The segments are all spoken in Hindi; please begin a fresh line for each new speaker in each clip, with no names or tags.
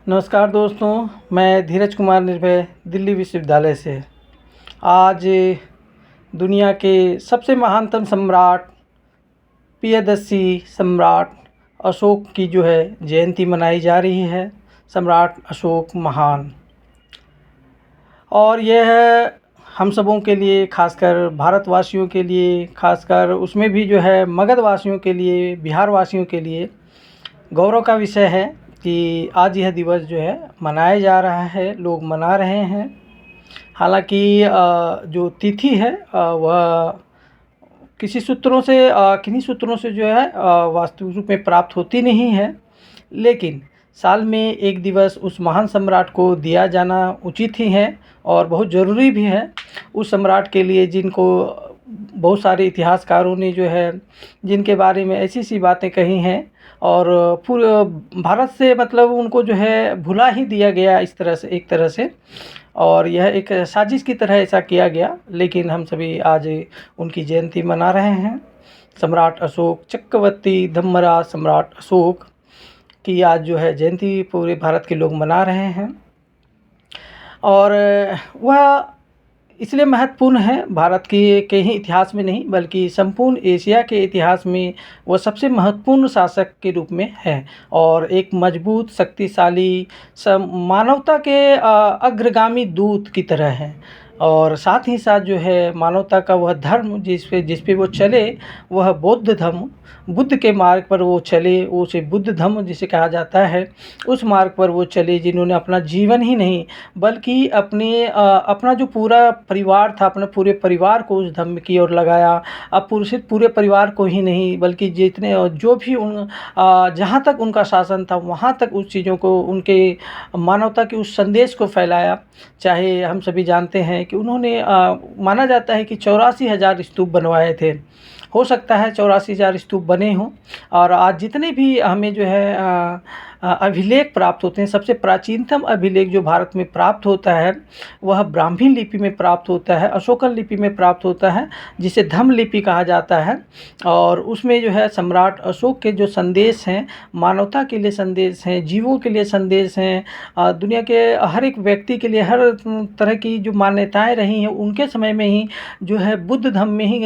नमस्कार दोस्तों, मैं धीरज कुमार निर्भय दिल्ली विश्वविद्यालय से। आज दुनिया के सबसे महानतम सम्राट प्रियदर्शी सम्राट अशोक की जयंती मनाई जा रही है। सम्राट अशोक महान। और यह हम सबों के लिए, खासकर भारतवासियों के लिए, खासकर उसमें भी मगध वासियों के लिए, बिहार वासियों के लिए गौरव का विषय है कि आज यह दिवस मनाया जा रहा है, लोग मना रहे हैं। हालांकि जो तिथि है वह किन्हीं सूत्रों से वास्तविक रूप में प्राप्त होती नहीं है, लेकिन साल में एक दिवस उस महान सम्राट को दिया जाना उचित ही है और बहुत ज़रूरी भी है। उस सम्राट के लिए जिनको बहुत सारे इतिहासकारों ने जिनके बारे में ऐसी सी बातें कही हैं और पूरे भारत से उनको भुला ही दिया गया इस तरह से, एक तरह से। और यह एक साजिश की तरह ऐसा किया गया, लेकिन हम सभी आज उनकी जयंती मना रहे हैं। सम्राट अशोक, चक्रवर्ती धम्मराज सम्राट अशोक की आज जयंती पूरे भारत के लोग मना रहे हैं। और वह इसलिए महत्वपूर्ण है भारत के ही इतिहास में नहीं, बल्कि संपूर्ण एशिया के इतिहास में वह सबसे महत्वपूर्ण शासक के रूप में है और एक मजबूत, शक्तिशाली, मानवता के अग्रगामी दूत की तरह है। और साथ ही साथ मानवता का वह धर्म जिस पे वो चले, वह बौद्ध धर्म, बुद्ध के मार्ग पर वो चले, उसे बुद्ध धर्म जिसे कहा जाता है, उस मार्ग पर वो चले जिन्होंने अपना जीवन ही नहीं बल्कि अपना जो पूरा परिवार था, अपने पूरे परिवार को उस धर्म की ओर लगाया। अब पूरे परिवार को ही नहीं, बल्कि जितने जो भी जहाँ तक उनका शासन था वहाँ तक उस चीज़ों को, उनके मानवता के उस संदेश को फैलाया। चाहे हम सभी जानते हैं कि उन्होंने माना जाता है कि 84,000 स्तूप बनवाए थे। हो सकता है 84,000 स्तूप बने हों। और आज जितने भी हमें अभिलेख प्राप्त होते हैं, सबसे प्राचीनतम अभिलेख जो भारत में प्राप्त होता है वह ब्राह्मी लिपि में प्राप्त होता है, अशोकन लिपि में प्राप्त होता है, जिसे धम्म लिपि कहा जाता है। और उसमें सम्राट अशोक के जो संदेश हैं, मानवता के लिए संदेश हैं, जीवों के लिए संदेश हैं, दुनिया के हर एक व्यक्ति के लिए हर तरह की जो मान्यताएं रही हैं, उनके समय में ही बुद्ध धर्म में ही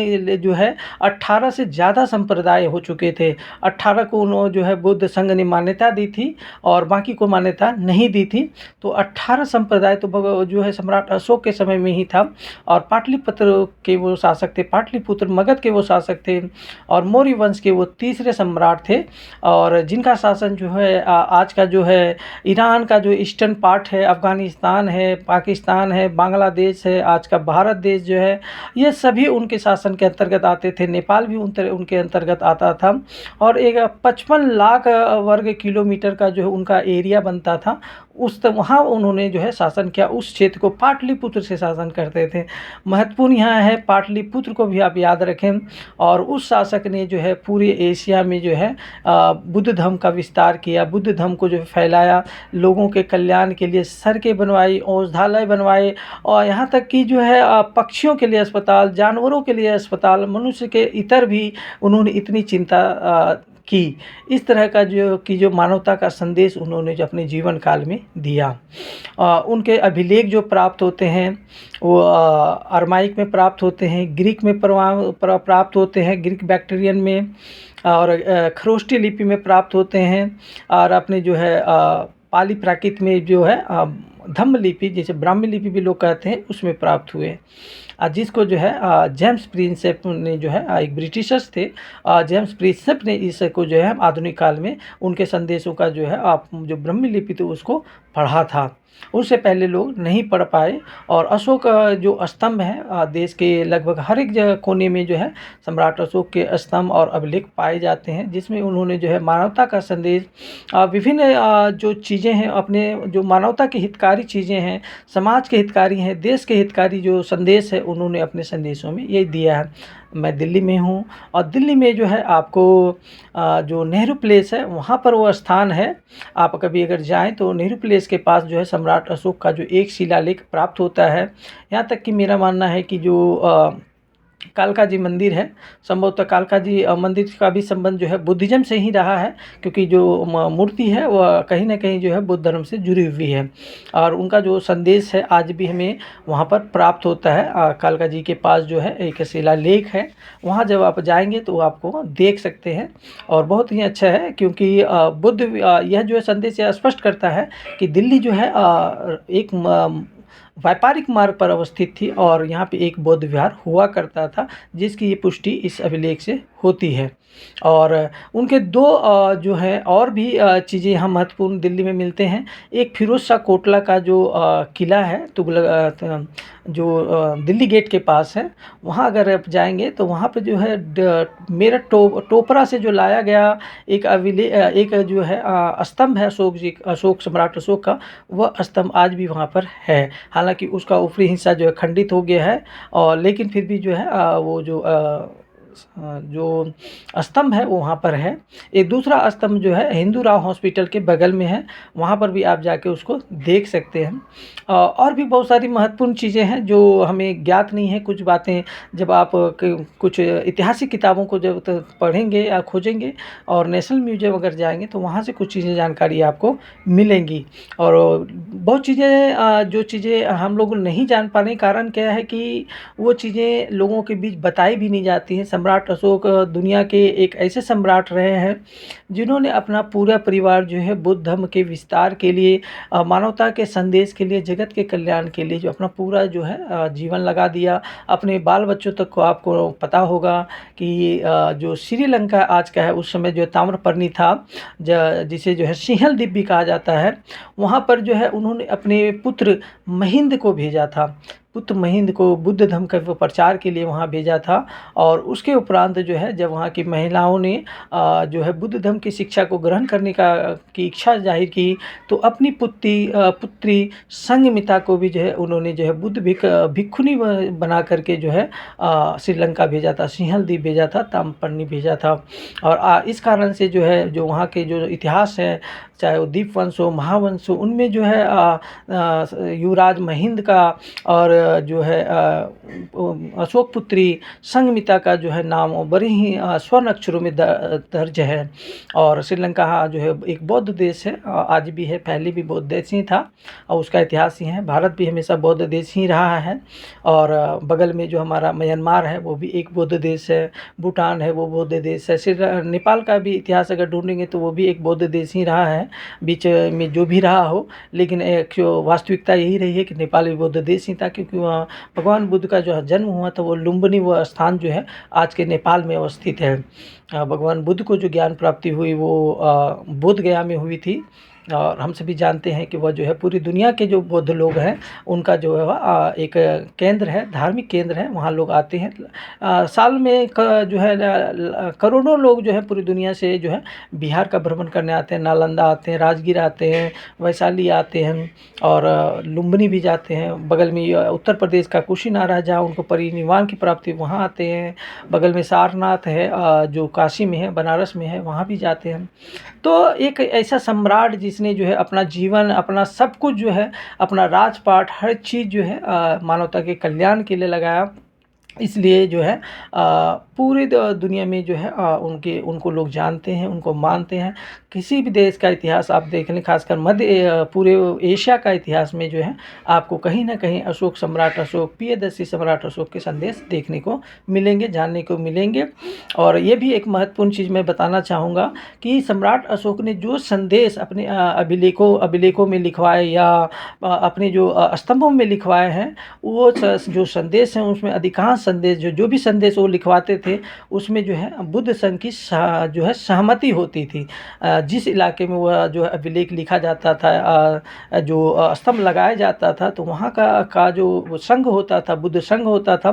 18 से ज़्यादा संप्रदाय हो चुके थे। 18 को बुद्ध संघ ने मान्यता दी थी और बाकी को मान्यता नहीं दी थी। तो 18 संप्रदाय तो सम्राट अशोक के समय में ही था। और पाटलिपुत्र के वो शासक थे, पाटलिपुत्र मगध के वो शासक थे और मौर्य वंश के वो तीसरे सम्राट थे। और जिनका शासन आज का ईरान का जो ईस्टर्न पार्ट है, अफ़गानिस्तान है, पाकिस्तान है, बांग्लादेश है, आज का भारत देश ये सभी उनके शासन के अंतर्गत आते थे। नेपाल भी उनके अंतर्गत आता था। और एक 55 लाख वर्ग किलोमीटर का उनका एरिया बनता था। वहाँ उन्होंने शासन किया। उस क्षेत्र को पाटलिपुत्र से शासन करते थे। महत्वपूर्ण यहाँ है, पाटलिपुत्र को भी आप याद रखें। और उस शासक ने पूरे एशिया में बुद्ध धर्म का विस्तार किया, बुद्ध धर्म को फैलाया, लोगों के कल्याण के लिए सड़कें बनवाई, औषधालय बनवाए, और यहाँ तक कि पक्षियों के लिए अस्पताल, जानवरों के लिए अस्पताल, मनुष्य के इतर भी उन्होंने इतनी चिंता की। इस तरह का जो मानवता का संदेश उन्होंने जो अपने जीवन काल में दिया। उनके अभिलेख जो प्राप्त होते हैं वो अरमाइक में प्राप्त होते हैं, ग्रीक में प्राप्त होते हैं, ग्रीक बैक्टीरियन में, और खरोष्टी लिपि में प्राप्त होते हैं, और अपने पाली प्राकृत में धम्म लिपि, जैसे ब्राह्मी लिपि भी लोग कहते हैं, उसमें प्राप्त हुए। जिसको जेम्स प्रिंसेप ने एक ब्रिटिशर्स थे, जेम्स प्रिंसेप ने इसको आधुनिक काल में उनके संदेशों का जो ब्राह्मी लिपि थी उसको पढ़ा था। उससे पहले लोग नहीं पढ़ पाए। और अशोक जो स्तंभ है, देश के लगभग हर एक कोने में सम्राट अशोक के स्तंभ और अभिलेख पाए जाते हैं, जिसमें उन्होंने मानवता का संदेश, विभिन्न जो चीज़ें हैं, अपने जो मानवता के हितकारी चीज़ें हैं, समाज के हितकारी हैं, देश के हितकारी जो संदेश है, उन्होंने अपने संदेशों में ये दिया है। मैं दिल्ली में हूँ और दिल्ली में आपको जो नेहरू प्लेस है वहाँ पर वो स्थान है। आप कभी अगर जाएं तो नेहरू प्लेस के पास सम्राट अशोक का एक शिलालेख प्राप्त होता है। यहाँ तक कि मेरा मानना है कि कालका जी मंदिर है। संभवतः कालका जी मंदिर का भी संबंध जो है बुद्धिज़्म से ही रहा है, क्योंकि जो मूर्ति है वह कहीं न कहीं जो है बुद्ध धर्म से जुड़ी हुई है और उनका जो संदेश है आज भी हमें वहाँ पर प्राप्त होता है। कालका जी के पास जो है एक शिलालेख है, वहाँ जब आप जाएँगे तो आपको देख सकते हैं और बहुत ही अच्छा है, क्योंकि बुद्ध यह जो है संदेश यह स्पष्ट करता है कि दिल्ली जो है एक व्यापारिक मार्ग पर अवस्थित थी और यहाँ पे एक बौद्ध विहार हुआ करता था, जिसकी ये पुष्टि इस अभिलेख से होती है। और उनके दो जो है और भी चीज़ें यहाँ महत्वपूर्ण दिल्ली में मिलते हैं। एक फिरोज़ शाह कोटला का जो किला है जो दिल्ली गेट के पास है, वहाँ अगर आप जाएंगे तो वहाँ पे जो है मेरठ टोपरा से जो लाया गया एक जो है स्तंभ है अशोक जी, अशोक सम्राट अशोक का, वह स्तंभ आज भी वहाँ पर है। हालांकि उसका ऊपरी हिस्सा जो है खंडित हो गया है और लेकिन फिर भी जो है वो जो स्तंभ है वो वहाँ पर है। एक दूसरा स्तंभ जो है हिंदू राव हॉस्पिटल के बगल में है, वहाँ पर भी आप जाके उसको देख सकते हैं। और भी बहुत सारी महत्वपूर्ण चीज़ें हैं जो हमें ज्ञात नहीं है। कुछ बातें जब आप कुछ ऐतिहासिक किताबों को जब पढ़ेंगे या खोजेंगे और नेशनल म्यूजियम अगर जाएंगे तो वहाँ से कुछ चीज़ें जानकारी आपको मिलेंगी। और बहुत चीज़ें जो चीज़ें हम लोग नहीं जान पाने कारण क्या है कि वो चीज़ें लोगों के बीच बताई भी नहीं जाती हैं। सम्राट अशोक दुनिया के एक ऐसे सम्राट रहे हैं जिन्होंने अपना पूरा परिवार जो है बुद्ध धर्म के विस्तार के लिए, मानवता के संदेश के लिए, जगत के कल्याण के लिए जो अपना पूरा जो है जीवन लगा दिया। अपने बाल बच्चों तक को आपको पता होगा कि जो श्रीलंका आज का है उस समय जो ताम्रपर्णी था, जिसे जो है सिंहल द्वीप भी कहा जाता है, वहाँ पर जो है उन्होंने अपने पुत्र महिंद को भेजा था। पुत्र महिंद को बुद्ध धर्म का प्रचार के लिए वहाँ भेजा था और उसके उपरांत जो है जब वहाँ की महिलाओं ने जो है बुद्ध धर्म की शिक्षा को ग्रहण करने की इच्छा जाहिर की तो अपनी पुत्री संघमित्रा को भी जो है उन्होंने जो है बुद्ध भिक्षुनी बना करके जो है श्रीलंका भेजा था, सिंहल द्वीप भेजा था, ताम्रपर्णी भेजा था। और इस कारण से जो है जो वहाँ के जो इतिहास है, चाहे वो दीपवंश हो, महावंश हो, उनमें जो है युवराज महिंद का और जो है अशोक पुत्री संघमित्रा का जो है नाम बड़े ही स्वर्ण अक्षरों में दर्ज है। और श्रीलंका जो है एक बौद्ध देश है, आज भी है, पहले भी बौद्ध देश ही था और उसका इतिहास ही है। भारत भी हमेशा बौद्ध देश ही रहा है और बगल में जो हमारा म्यांमार है वो भी एक बौद्ध देश है, भूटान है वो बौद्ध देश है, नेपाल का भी इतिहास अगर ढूंढेंगे तो वो भी एक बौद्ध देश ही रहा है, बीच में जो भी रहा हो। लेकिन एक वास्तविकता यही रही है कि नेपाल भी बौद्ध देश ही था, क्योंकि वहाँ भगवान बुद्ध का जो जन्म हुआ था वो लुम्बिनी वो स्थान जो है आज के नेपाल में अवस्थित है। भगवान बुद्ध को जो ज्ञान प्राप्ति हुई वो बोध गया में हुई थी और हम सभी जानते हैं कि वह जो है पूरी दुनिया के जो बौद्ध लोग हैं उनका जो है एक केंद्र है, धार्मिक केंद्र है, वहाँ लोग आते हैं। साल में जो है करोड़ों लोग जो है पूरी दुनिया से जो है बिहार का भ्रमण करने आते हैं, नालंदा आते हैं, राजगीर आते हैं, वैशाली आते हैं और लुम्बिनी भी जाते हैं। बगल में उत्तर प्रदेश का कुशीनगर है जहाँ उनको परिनिर्वाण की प्राप्ति, वहाँ आते हैं। बगल में सारनाथ है जो काशी में है, बनारस में है, वहाँ भी जाते हैं। तो एक ऐसा सम्राट जिसने जो है अपना जीवन, अपना सब कुछ जो है, अपना राजपाट, हर चीज़ जो है मानवता के कल्याण के लिए लगाया, इसलिए जो है पूरी दुनिया में जो है उनको लोग जानते हैं, उनको मानते हैं। किसी भी देश का इतिहास आप देख लें, खासकर पूरे एशिया का इतिहास में जो है आपको कहीं ना कहीं अशोक सम्राट अशोक, प्रियदर्शी सम्राट अशोक के संदेश देखने को मिलेंगे, जानने को मिलेंगे। और ये भी एक महत्वपूर्ण चीज़ मैं बताना चाहूँगा कि सम्राट अशोक ने जो संदेश अपने अभिलेखों में लिखवाए या अपने जो स्तंभों में लिखवाए हैं, वो जो संदेश हैं उसमें अधिकांश संदेश जो भी संदेश वो लिखवाते थे उसमें जो है बुद्ध संघ की जो है सहमति होती थी। जिस इलाके में वह जो है अभिलेख लिखा जाता था, जो स्तंभ लगाया जाता था, तो वहाँ का जो संघ होता था, बुद्ध संघ होता था,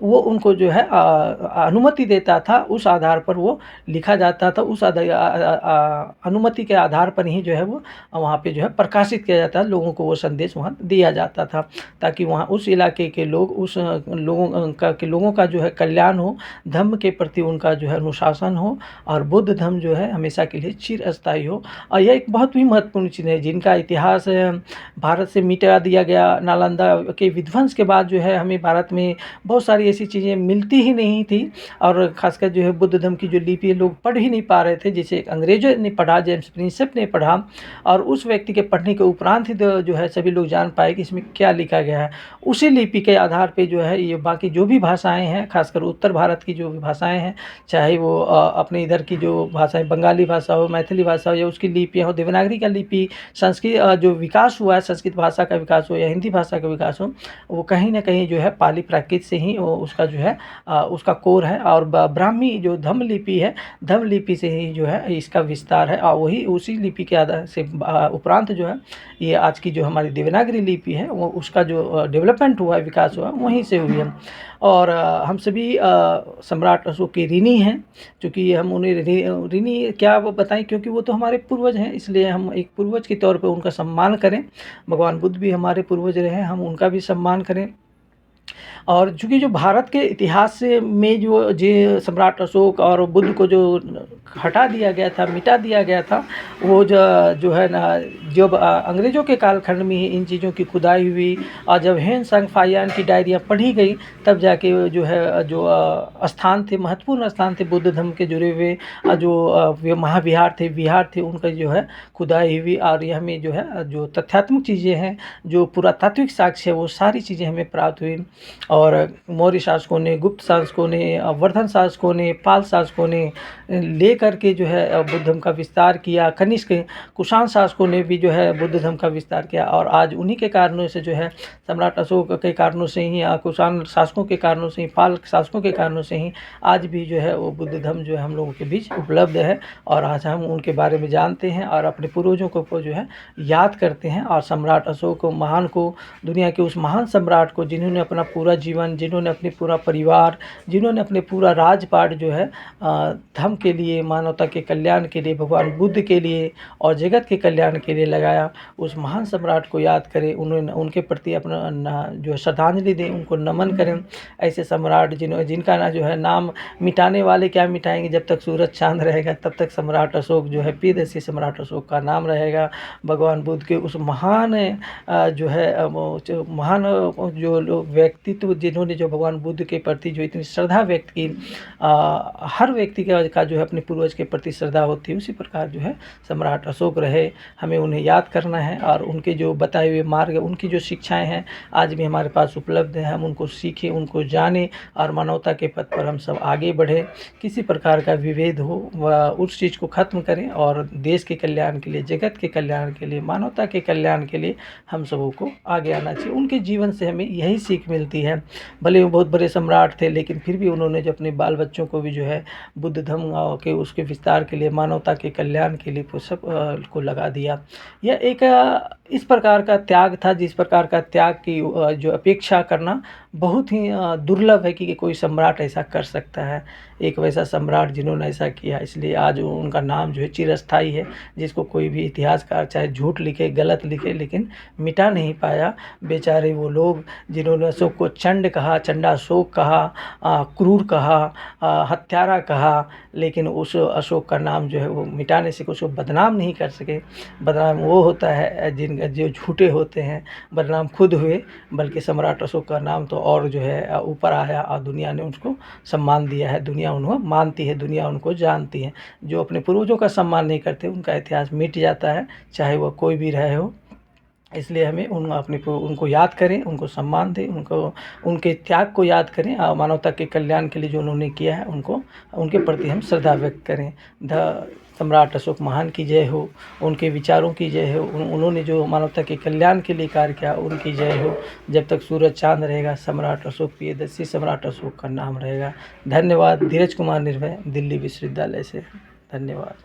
वो उनको जो है अनुमति देता था, उस आधार पर वो लिखा जाता था। उस अनुमति के आधार पर ही जो है वो वहाँ पे जो है प्रकाशित किया जाता है, लोगों को वो संदेश वहाँ दिया जाता था, ताकि वहाँ उस इलाके के लोग उस लोगों लोगों का जो है कल्याण हो, धम्म के प्रति उनका जो है अनुशासन हो और बुद्ध धम्म जो है हमेशा के लिए चिरस्थायी हो। और यह एक बहुत ही महत्वपूर्ण चीज़ है जिनका इतिहास भारत से मिटा दिया गया। नालंदा के विध्वंस के बाद जो है हमें भारत में बहुत सारी ऐसी चीज़ें मिलती ही नहीं थी और ख़ासकर जो है बुद्ध धर्म की जो लिपि लोग पढ़ ही नहीं पा रहे थे, जिसे अंग्रेज़ों ने पढ़ा, जेम्स प्रिंसेप ने पढ़ा और उस व्यक्ति के पढ़ने के उपरांत ही जो है सभी लोग जान पाए कि इसमें क्या लिखा गया है। उसी लिपि के आधार पे जो है ये बाकी जो भी भाषाएं हैं, खासकर उत्तर भारत की जो भी भाषाएं हैं, चाहे वो अपने इधर की जो भाषाएं बंगाली भाषा हो, मैथिली भाषा हो या उसकी लिपियाँ हो, देवनागरी का लिपि, संस्कृत जो विकास हुआ है, संस्कृत भाषा का विकास हो या हिंदी भाषा का विकास हो, वो कहीं ना कहीं जो है पाली प्राकृत से ही उसका जो है उसका कोर है। और ब्राह्मी जो धम्म लिपि है, धम्म लिपि से ही जो है इसका विस्तार है और वही उसी लिपि के आधार से उपरांत जो है ये आज की जो हमारी देवनागरी लिपि है वो उसका जो डेवलपमेंट हुआ है, विकास हुआ, वहीं से हुई है। और हम सभी सम्राट अशोक के ऋणी हैं, क्योंकि हम उन्हें ऋणी क्या वो बताएं, क्योंकि वो तो हमारे पूर्वज हैं, इसलिए हम एक पूर्वज के तौर पे उनका सम्मान करें। भगवान बुद्ध भी हमारे पूर्वज रहे, हम उनका भी सम्मान करें। और चूँकि जो भारत के इतिहास से में जो सम्राट अशोक और बुद्ध को जो हटा दिया गया था, मिटा दिया गया था, वो जो है ना, जब अंग्रेज़ों के कालखंड में ही इन चीज़ों की खुदाई हुई और जब हेन सांग फाहियान की डायरियाँ पढ़ी गई, तब जाके जो है जो स्थान थे, महत्वपूर्ण स्थान थे बुद्ध धर्म के जुड़े हुए, जो महाविहार थे, विहार थे, उनका जो है खुदाई हुई। और ये हमें जो है जो तथ्यात्मक चीज़ें हैं, जो पुरातात्विक साक्ष्य है, वो सारी चीज़ें हमें प्राप्त हुई। और मौर्य शासकों ने, गुप्त शासकों ने, वर्धन शासकों ने, पाल शासकों ने ले करके जो है बुद्ध धर्म का विस्तार किया। कनिष्क, कुषाण शासकों ने भी जो है बुद्ध धर्म का विस्तार किया। और आज उन्हीं के कारणों से जो है सम्राट अशोक के कारणों से ही, कुषाण शासकों के कारणों से ही, पाल शासकों के कारणों से ही आज भी जो है वो बुद्ध धर्म जो है हम लोगों के बीच उपलब्ध है। और आज हम उनके बारे में जानते हैं और अपने पूर्वजों को जो है याद करते हैं। और सम्राट अशोक महान को, दुनिया के उस महान सम्राट को, जिन्होंने अपना पूरा जीवन, जिन्होंने अपने पूरा परिवार, जिन्होंने अपने पूरा राजपाट जो है धर्म के लिए, मानवता के कल्याण के लिए, भगवान बुद्ध के लिए और जगत के कल्याण के लिए लगाया, उस महान सम्राट को याद करें, उन्होंने उनके प्रति अपना जो श्रद्धांजलि दें, उनको नमन करें। ऐसे सम्राट जिनका ना जो है नाम मिटाने वाले क्या मिटाएंगे, जब तक सूरज चांद रहेगा तब तक सम्राट अशोक जो है, प्रियदर्शी सम्राट अशोक का नाम रहेगा। भगवान बुद्ध के उस महान जो है महान जो व्यक्तित्व, जिन्होंने जो भगवान बुद्ध के प्रति जो इतनी श्रद्धा व्यक्त की, हर व्यक्ति का जो है अपने पूर्वज के प्रति श्रद्धा होती है, उसी प्रकार जो है सम्राट अशोक रहे। हमें उन्हें याद करना है और उनके जो बताए हुए मार्ग, उनकी जो शिक्षाएं हैं आज भी हमारे पास उपलब्ध है, हम उनको सीखें, उनको जानें और मानवता के पथ पर हम सब आगे बढ़ें। किसी प्रकार का विभेद हो उस चीज़ को ख़त्म करें और देश के कल्याण के लिए, जगत के कल्याण के लिए, मानवता के कल्याण के लिए हम सबों को आगे आना चाहिए। उनके जीवन से हमें यही सीख मिलती है। भले वो बहुत बड़े सम्राट थे, लेकिन फिर भी उन्होंने जो अपने बाल बच्चों को भी जो है बुद्ध धर्म के उसके विस्तार के लिए, मानवता के कल्याण के लिए सब को लगा दिया। यह एक इस प्रकार का त्याग था, जिस प्रकार का त्याग की जो अपेक्षा करना बहुत ही दुर्लभ है कि कोई सम्राट ऐसा कर सकता है। एक वैसा सम्राट जिन्होंने ऐसा किया, इसलिए आज उनका नाम जो है चिरस्थायी है, जिसको कोई भी इतिहासकार चाहे झूठ लिखे, गलत लिखे, लेकिन मिटा नहीं पाया। बेचारे वो लोग जिन्होंने अशोक को चंड कहा, चंडाशोक कहा, क्रूर कहा, हत्यारा कहा, लेकिन उस अशोक का नाम जो है वो मिटाने से कुछ बदनाम नहीं कर सके। बदनाम वो होता है जो झूठे होते हैं, बदनाम खुद हुए, बल्कि सम्राट अशोक का नाम तो और जो है ऊपर आया और दुनिया ने उसको सम्मान दिया है, दुनिया उनको मानती है, दुनिया उनको जानती है। जो अपने पूर्वजों का सम्मान नहीं करते, उनका इतिहास मिट जाता है, चाहे वह कोई भी रहे हो। इसलिए हमें उनको याद करें, उनको सम्मान दें, उनके त्याग को याद करें और मानवता के कल्याण के लिए जो उन्होंने किया है उनके प्रति हम श्रद्धा व्यक्त करें। सम्राट अशोक महान की जय हो, उनके विचारों की जय हो, उन्होंने जो मानवता के कल्याण के लिए कार्य किया उनकी जय हो। जब तक सूरज चांद रहेगा, सम्राट अशोक, प्रियदर्शी सम्राट अशोक का नाम रहेगा। धन्यवाद। धीरज कुमार निर्भय, दिल्ली विश्वविद्यालय से। धन्यवाद।